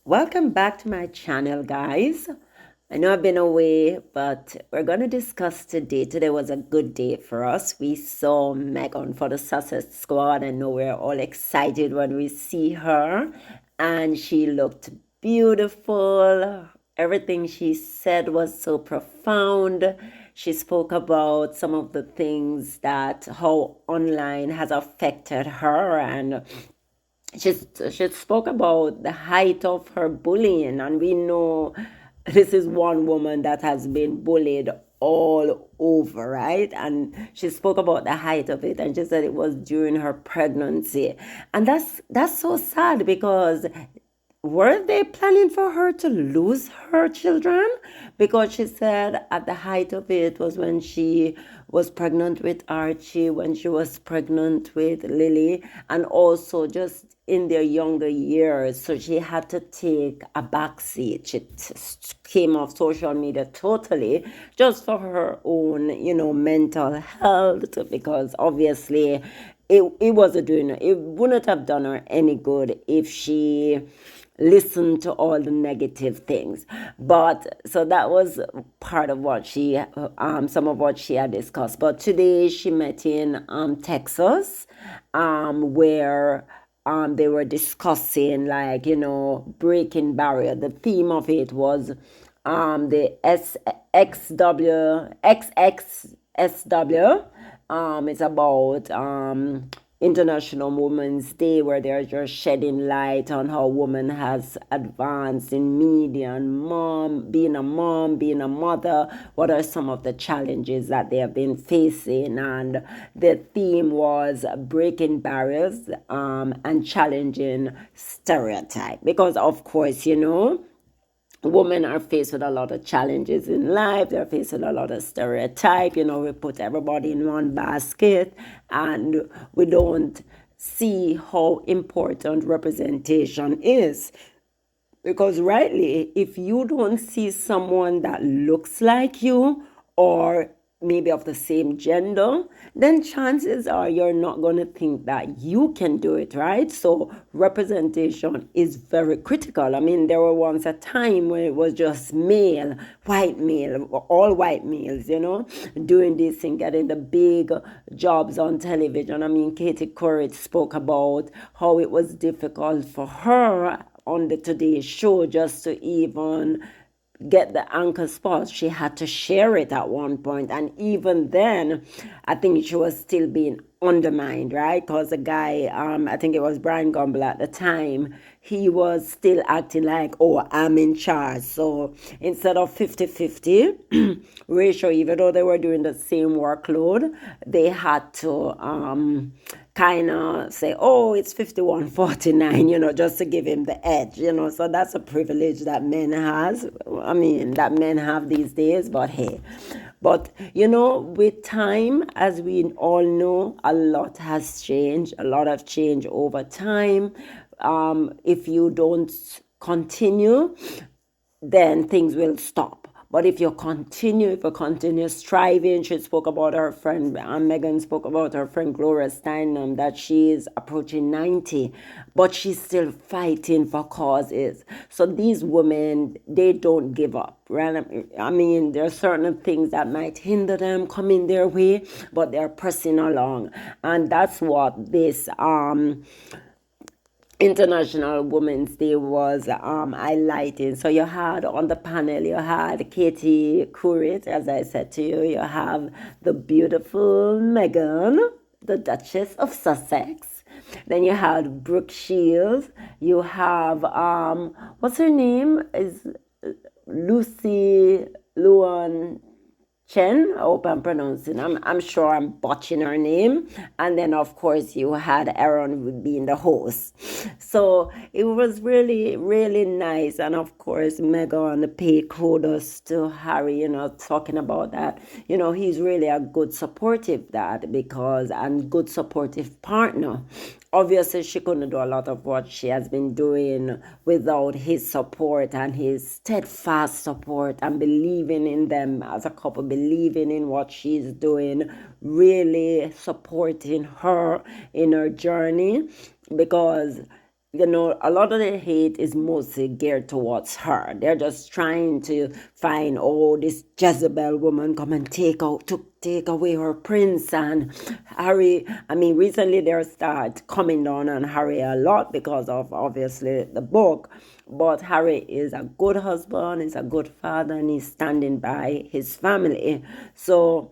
Welcome back to my channel, guys. I know I've been away, but we're going to discuss today. Today was a good day for us. We saw Megan for the Sussex squad. I know we're all excited when we see her, and she looked beautiful. Everything she said was so profound. She spoke about some of the things that how online has affected her, and she, she spoke about the height of her bullying, and we know this is one woman that has been bullied all over, right? And she spoke about the height of it, and she said it was during her pregnancy, and that's so sad because were they planning for her to lose her children? Because she said at the height of it was when she was pregnant with Archie, when she was pregnant with Lily, and also just in their younger years. So she had to take a backseat. She came off social media totally just for her own, mental health, because obviously it wasn't doing her, it wouldn't have done her any good if she listen to all the negative things. But so that was part of what she some of what she had discussed. But today she met in Texas, where they were discussing, like, breaking barrier. The theme of it was the SXSW. It's about International Women's Day, where they're just shedding light on how women has advanced in media and being a mother. What are some of the challenges that they have been facing? And the theme was breaking barriers and challenging stereotype. Because of course, women are faced with a lot of challenges in life. They're faced with a lot of stereotype. We put everybody in one basket, and we don't see how important representation is. Because rightly, if you don't see someone that looks like you, or maybe of the same gender, then chances are you're not going to think that you can do it, right? So representation is very critical. I mean, there were once a time when it was just white male, all white males, doing this and getting the big jobs on television. I mean, Katie Couric spoke about how it was difficult for her on the Today Show just to even get the anchor spot. She had to share it at one point, and even then I think she was still being undermined, right? Because the guy, I think it was Brian Gumble at the time, he was still acting like, oh, I'm in charge. So instead of 50-50 ratio, even though they were doing the same workload, they had to kind of say, oh, it's 51-49, just to give him the edge, So that's a privilege that men that men have these days. But hey, with time, as we all know, a lot has changed. A lot of change over time. If you don't continue, then things will stop. But if you continue striving, she spoke about her friend, Megan spoke about her friend Gloria Steinem, that she is approaching 90, but she's still fighting for causes. So these women, they don't give up, right? I mean, there are certain things that might hinder them coming their way, but they're pressing along. And that's what this International Women's Day was highlighting. So you had on the panel, you had Katie Couric, as I said to you. You have the beautiful Meghan, the Duchess of Sussex. Then you had Brooke Shields. You have what's her name? Is Lucy Luan Chen. I hope I'm pronouncing. I'm sure I'm botching her name. And then of course you had Aaron being the host. So it was really, really nice. And of course Megan paid kudos to Harry, talking about that. He's really a good supportive dad, and good supportive partner. Obviously she couldn't do a lot of what she has been doing without his support and his steadfast support, and believing in them as a couple, believing in what she's doing, really supporting her in her journey. Because a lot of the hate is mostly geared towards her. They're just trying to find, oh, this Jezebel woman come and take away her prince. And Harry, I mean, recently they start coming down on Harry a lot because of obviously the book. But Harry is a good husband, he's a good father, and he's standing by his family. So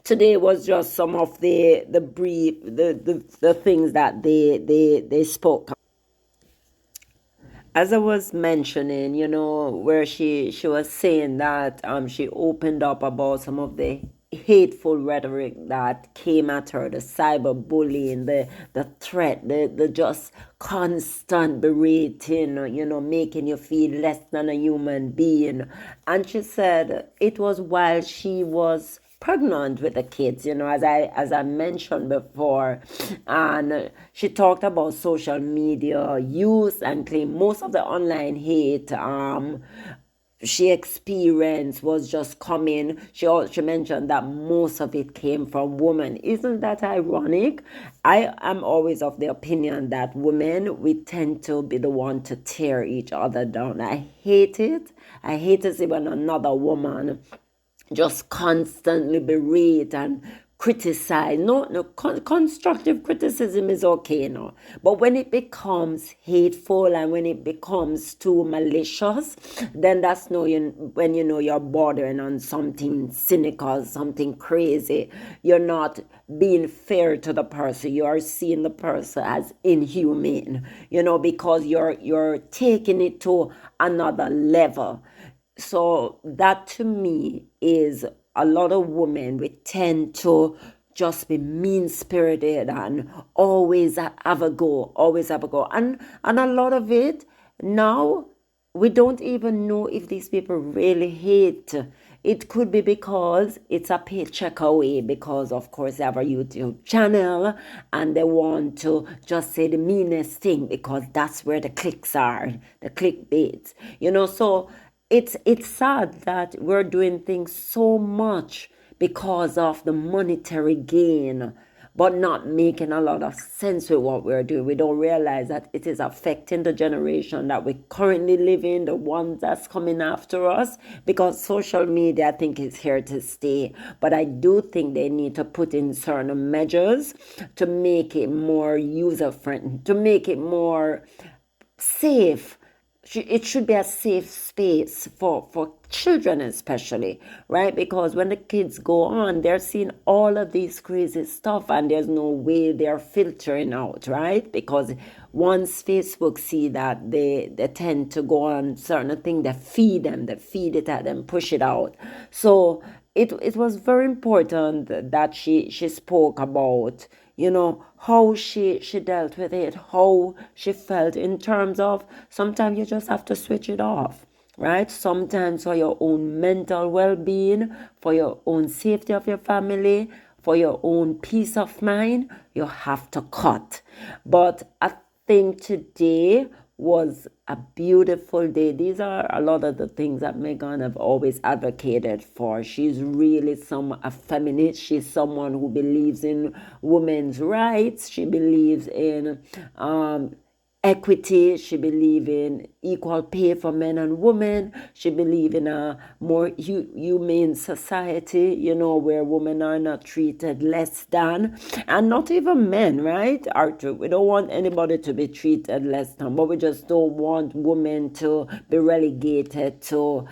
today was just some of the brief the things that they spoke. As I was mentioning, where she was saying that she opened up about some of the hateful rhetoric that came at her, the cyberbullying, the threat, the just constant berating, making you feel less than a human being. And she said it was while she was pregnant with the kids, as I mentioned before. And she talked about social media use and claimed most of the online hate she experienced was just coming. She mentioned that most of it came from women. Isn't that ironic? I am always of the opinion that women, we tend to be the one to tear each other down. I hate it. I hate to see when another woman just constantly berate and criticize. No, constructive criticism is okay, no. But when it becomes hateful and when it becomes too malicious, then that's no, when you're bordering on something cynical, something crazy. You're not being fair to the person. You are seeing the person as inhumane, because you're taking it to another level. So that to me is a lot of women, we tend to just be mean spirited and always have a go, always have a go. And a lot of it now, we don't even know if these people really hate. It could be because it's a paycheck away, because of course they have a YouTube channel and they want to just say the meanest thing because that's where the clicks are, the clickbait. So it's sad that we're doing things so much because of the monetary gain, but not making a lot of sense with what we're doing. We don't realize that it is affecting the generation that we currently live in, the ones that's coming after us, because social media, I think, is here to stay. But I do think they need to put in certain measures to make it more user friendly, to make it more safe. It should be a safe space for children, especially, right? Because when the kids go on, they're seeing all of these crazy stuff and there's no way they're filtering out, right? Because once Facebook see that, they tend to go on certain things, they feed it at them, push it out. So it was very important that she spoke about, how she dealt with it, how she felt, in terms of sometimes you just have to switch it off, right? Sometimes for your own mental well-being, for your own safety of your family, for your own peace of mind, you have to cut. But I think today was a beautiful day. These are a lot of the things that Megan have always advocated for. She's really a feminist. She's someone who believes in women's rights. She believes in equity. She believes in equal pay for men and women. She believes in a more humane society, where women are not treated less than, and not even men, right, Arthur? We don't want anybody to be treated less than, but we just don't want women to be relegated to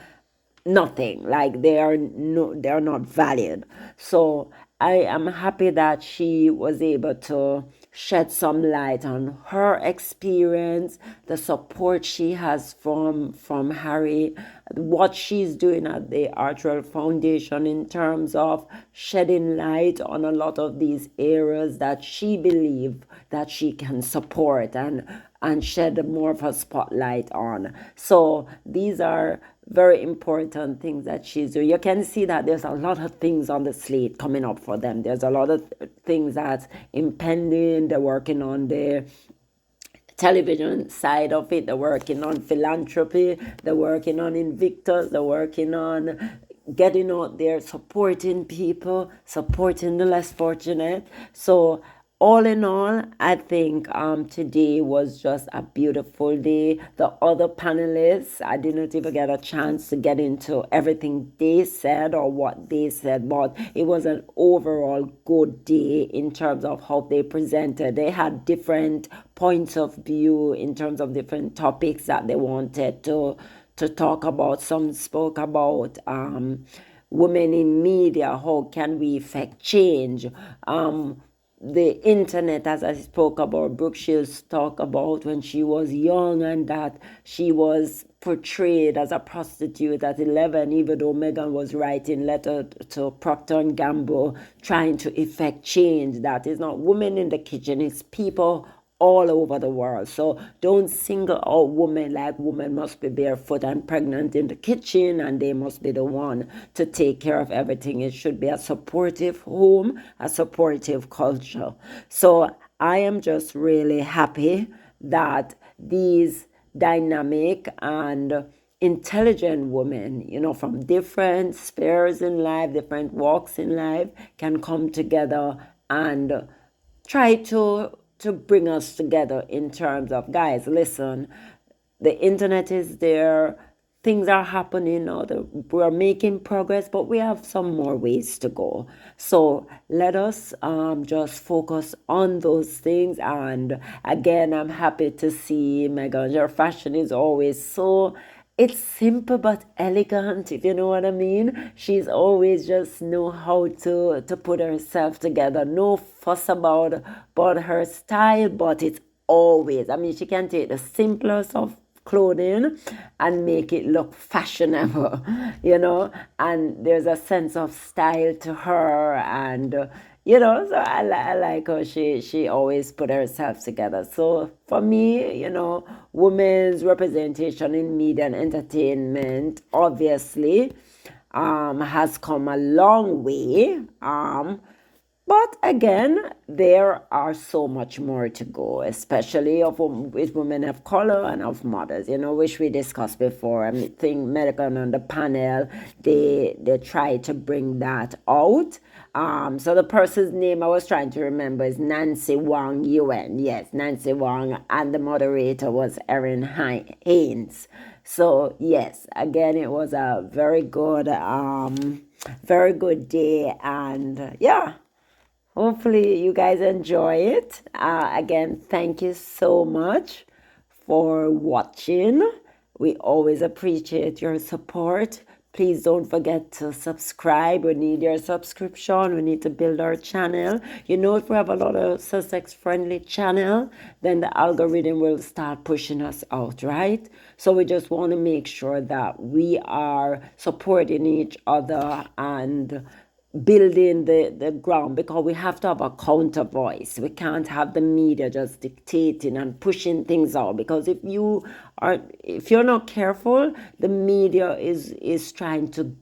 nothing, like they're not valued. So I am happy that she was able to shed some light on her experience, the support she has from Harry, what she's doing at the Archer Foundation in terms of shedding light on a lot of these areas that she believes that she can support and shed more of a spotlight on. So these are very important things that she's doing. You can see that there's a lot of things on the slate coming up for them. There's a lot of things that's impending. They're working on the television side of it. They're working on philanthropy. They're working on Invictus. They're working on getting out there, supporting people, supporting the less fortunate. So all in all, I think today was just a beautiful day. The other panelists, I didn't even get a chance to get into everything they said or what they said, but it was an overall good day in terms of how they presented. They had different points of view in terms of different topics that they wanted to talk about. Some spoke about women in media, how can we effect change? The internet, as I spoke about, Brooke Shields talked about when she was young and that she was portrayed as a prostitute at 11, even though Megan was writing letter to Procter and Gamble trying to effect change. That is not women in the kitchen, it's people all over the world. So don't single out women like women must be barefoot and pregnant in the kitchen and they must be the one to take care of everything. It should be a supportive home, a supportive culture. So I am just really happy that these dynamic and intelligent women, from different spheres in life, different walks in life, can come together and try to bring us together in terms of, guys, listen, the internet is there, things are happening, we're making progress, but we have some more ways to go. So let us just focus on those things. And again, I'm happy to see Megan, your fashion is always so, it's simple but elegant, if you know what I mean. She's always just know how to put herself together. No fuss about her style, but it's always, I mean, she can take the simplest of clothing and make it look fashionable, and there's a sense of style to her. And so I like how she always put herself together. So for me, women's representation in media and entertainment obviously has come a long way. But again, there are so much more to go, especially with women of color and of mothers, which we discussed before. I think Megan on the panel, they try to bring that out. So the person's name I was trying to remember is Nancy Wang Yuen. Yes, Nancy Wang, and the moderator was Erin Haynes. So yes, again, it was a very good day, and yeah. Hopefully, you guys enjoy it. Again, thank you so much for watching. We always appreciate your support. Please don't forget to subscribe. We need your subscription. We need to build our channel. If we have a lot of Sussex friendly channel, then the algorithm will start pushing us out, right? So we just want to make sure that we are supporting each other and building the ground, because we have to have a counter voice. We can't have the media just dictating and pushing things out, because if you're not careful, the media is trying to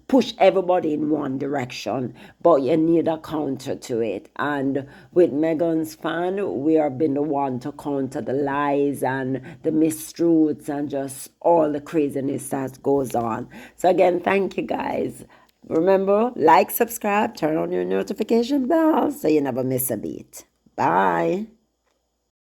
push everybody in one direction, but you need a counter to it. And with Megan's fan, we are being the one to counter the lies and the mistruths and just all the craziness that goes on. So again, thank you guys. Remember, like, subscribe, turn on your notification bell so you never miss a beat. Bye.